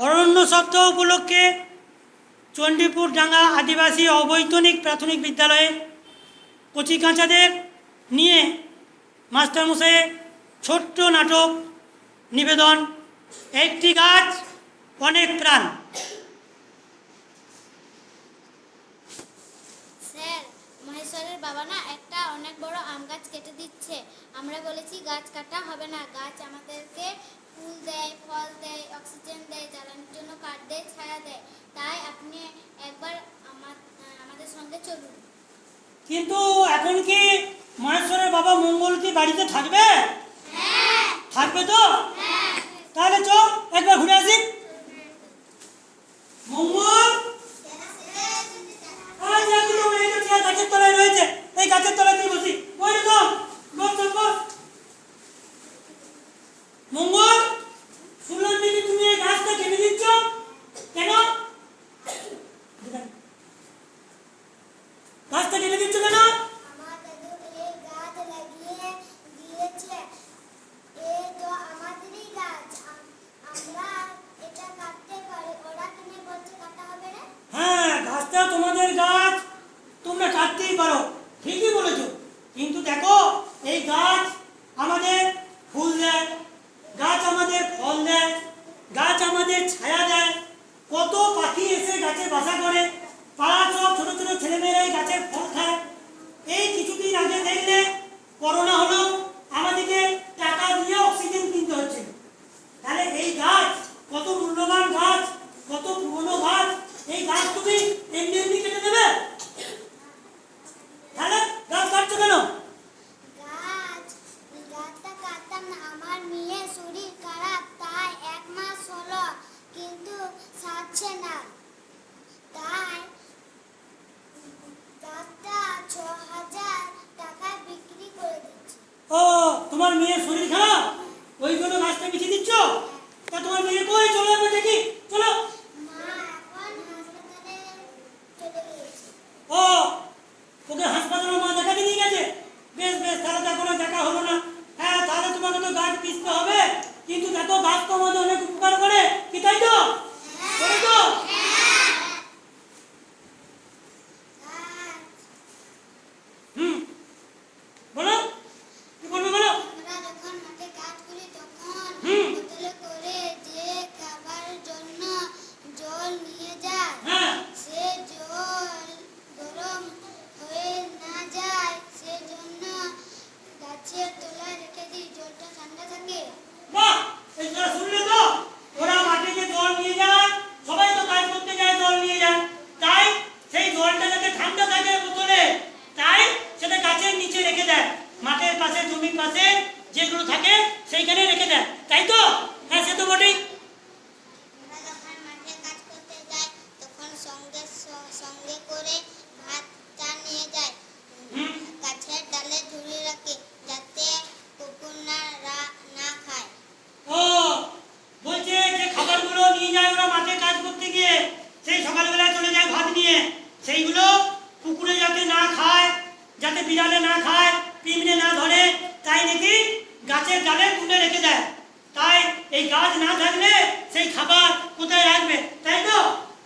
অরণ্য সপ্তাহ উপলক্ষে চণ্ডীপুর ডাঙ্গা আদিবাসী অবৈতনিক প্রাথমিক বিদ্যালয়ে কচিকাঁচাদের নিয়ে মাস্টারমশাইয়ের ছোট্ট নাটক নিবেদন একটি গাছ অনেক প্রাণ। স্যার, মহেশ্বরের বাবা না একটা অনেক বড় আম গাছ কেটে দিচ্ছে। আমরা বলেছি গাছ কাটা হবে না, গাছ আমাদেরকে ফুল দেয়, ফল দেয়, অক্সিজেন দেয়, জ্বালানির জন্য কাঠ দেয়, ছায়া দেয়। তাই আপনি একবার আমাদের সঙ্গে চলুন। কিন্তু এখন কি মহেশ্বরের বাবা মঙ্গল কি বাড়িতে থাকবে? থাকবে তো? তাহলে চল একবার ঘুরে আসি। মঙ্গল, গাছের তলায় রয়েছে, এই গাছের তলায় তুই বসি। ওই রকম মঙ্গল, শুনলাম নাকি তুমি এই গাছটা কেটে দিচ্ছ, কেন? গাছটা কেটে দিচ্ছ কেন? আমার দাদু এই গাছ লাগিয়ে দিয়েছে। এই তো আমাদেরই গাছ, আমরা এটা কাটতে পারি। ওরা কিনে বলছে কাটা হবে না। হ্যাঁ, গাছটা তোমাদের গাছ, তোমরা কাটতেই পারো, ঠিকই বলেছো। কিন্তু দেখো, এই গাছ আমাদের ফুল দেয়, গাছ আমাদের ফল দেয়, গাছ আমাদের ছায়া দেয়। কত পাখি এসে গাছে বাসা করে, পাড়ার সব ছোট ছোট ছেলেমেয়েরা এই গাছের ফল খায়। এই কিছুদিন আগে দেখলে করোনা হলো, আমাদেরকে টাকা দিয়ে অক্সিজেন কিনতে হচ্ছে। তাহলে এই গাছ কত মূল্যবান গাছ, কত পুরনো গাছ, এই গাছ তুমি এমনি এমনি কেটে দেবে? তাহলে গাছ কাটছো কেন? গাছটা কাটতাম না, আমার মেয়ের শরীর খারাপ, তাই 1 মাস হলো, কিন্তু সারছে না। তাই গাছটা 6000 টাকায় বিক্রি করে দিচ্ছি। ও, তোমার মেয়ের শরীর খারাপ, ওই জন্য গাছটা বিছিয়ে দিচ্ছ? তা তোমার মেয়ে কই, চলো একবার দেখি, চলো। মা এখন হাসপাতালে চলে গিয়েছে। ও, ওকে হাসপাতালে মা দেখাতে নিয়ে গেছে? বেশ বেশ, তাহলে তো এখনো দেখা হলো না। হ্যাঁ, তাহলে তোমাকে তো গাছ পিছতে হবে। কিন্তু দেখো, গাছ তো আমাদের অনেক উপকার করে, কি তাই তো? করে তো? হুম, বলো, কি বলবে বলো। আমরা যখন মাঠে কাজ করি তখন হুম। বোতলে করে যে খাবারের জন্য জল নিয়ে যায়, হ্যাঁ, সে জল গরম হয়ে না যায় সেজন্য গাছের তলায় রেখে দিই, জলটা ঠান্ডা থাকে। বাহ, এটা শুনলে তো? ওরা মাঠে যে জল নিয়ে যায়, সবাই তো কাজ করতে যায়, জল নিয়ে যায়, তাই সেই জলটা যাতে ঠান্ডা থাকে বোতলে, তাই সেটা গাছের নিচে রেখে দেয়, মাঠের পাশে, জমির পাশে যেগুলো থাকে সেইখানে রেখে দেয়, তাই তো? হ্যাঁ, সে তো বটেই। আমরা যখন মাঠে কাজ করতে যাই তখন সঙ্গে করে ভাতটা নিয়ে যাই, হুম। গাছের ডালে ঝুলিয়ে রাখি যাতে কুকুর না খায়। ও, বলছে যে খাবারগুলো নিয়ে যায় ওরা মাঠে কাজ করতে গিয়ে, সেই সকালবেলায় চলে যায় ভাত নিয়ে, সেইগুলো কুকুরে যাতে না খায়, যাতে বিড়ালে না খায়, পিঁমড়ে না ধরে, তাই নাকি গাছের ডালে তুলে রেখে দেয়। তাই এই গাছ না থাকলে সেই খাবার কোথায় রাখবে, তাই তো?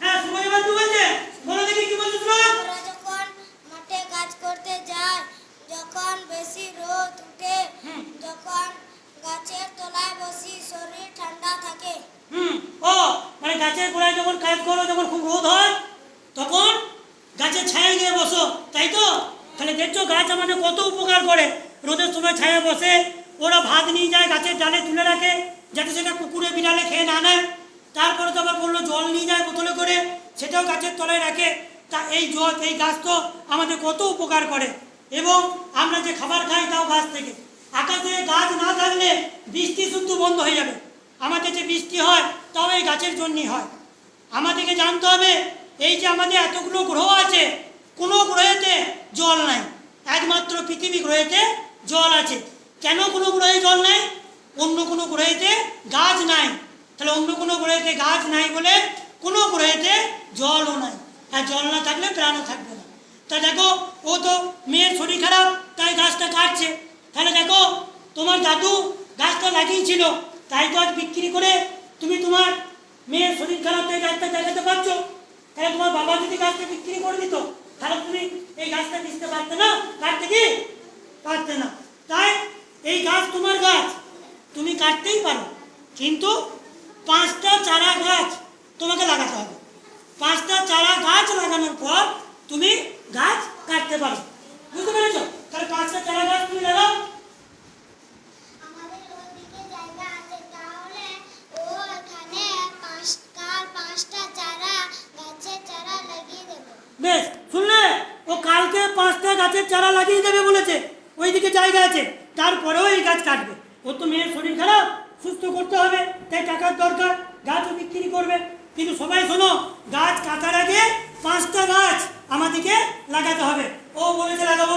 হ্যাঁ, সুময় বাবু বলছে, বলো দেখি কি বলছো তোমরা? আমরা যখন মাঠে কাজ করতে যাই, যখন বেশি রোদ উঠে, হুম। যখন গাছের তলায় বসি শরীর ঠান্ডা থাকে। হুম। ও, মানে গাছের গোড়ায় যখন কাজ করো, যখন খুব রোদ হয়, তখন গাছের ছায়ায় গিয়ে বসো, তাই তো? তাহলে দেখছো গাছ আমাদের কত উপকার করে। রোদের সময় ছায়া বসে, ওরা ভাত নিয়ে যায়, গাছের ডালে তুলে রাখে যাতে সেটা কুকুরে বিড়ালে খেয়ে না নেয়। তারপরে তো আবার বললো জল নিয়ে যায় বোতলে করে, সেটাও গাছের তলায় রাখে। তা এই জল, এই গাছ তো আমাদের কত উপকার করে। এবং আমরা যে খাবার খাই তাও গাছ থেকে। আকাশে গাছ না থাকলে বৃষ্টি শুদ্ধ বন্ধ হয়ে যাবে। আমাদের যে বৃষ্টি হয় তাও এই গাছের জন্যই হয়। আমাদেরকে জানতে হবে, এই যে আমাদের এতগুলো গ্রহ আছে, কোনো গ্রহেতে জল নাই, একমাত্র পৃথিবী গ্রহেতে জল আছে। কেন কোনো গ্রহে জল নাই? অন্য কোনো গ্রহেতে গাছ নাই। তাহলে অন্য কোনো গ্রহেতে গাছ নাই বলে কোনো গ্রহেতে জলও নাই। আর জল না থাকলে প্রাণও থাকবে না। তা দেখো, ও তো মেয়ের শরীর খারাপ তাই গাছটা কাটছে। তাহলে দেখো, তোমার দাদু গাছটা লাগিয়েছিল, তাই তো আজ বিক্রি করে তুমি তোমার মেয়ের শরীর খারাপ তাই গাছটা দেখাতে পারছো, তাহলে তোমার বাবা যদি গাছটা বিক্রি করে দিত তাহলে তুমি এই গাছটা দিতে পারতে না, কাটতে কি পারতে না। তাই এই গাছ তোমার গাছ, তুমি কাটতেই পারো, কিন্তু 5টা চারা গাছ তোমাকে লাগাতে হবে। 5টা চারা গাছ লাগানোর পর তুমি গাছ কাটতে পারো। বুঝতে পেরেছো? তাহলে 5টা চারা গাছ তুমি লাগাও। আমাদের ওদিকে জায়গা আছে, তাহলে ও এখানে 5টা চারা গাছের চারা লাগিয়ে দেবো। বেশ, শুনলে? ও কালকে 5টা গাছের চারা লাগিয়ে দেবে বলেছে, ওইদিকে জায়গা আছে, তারপরেও এই গাছ কাটবে। ও তো মেয়ের শরীর খারাপ, সুস্থ করতে হবে, তাই টাকার দরকার, গাছও বিক্রি করবে। কিন্তু সবাই শোনো, গাছ কাটার আগে 5টা গাছ আমাদেরকে লাগাতে হবে। ও বলেছে লাগাবো,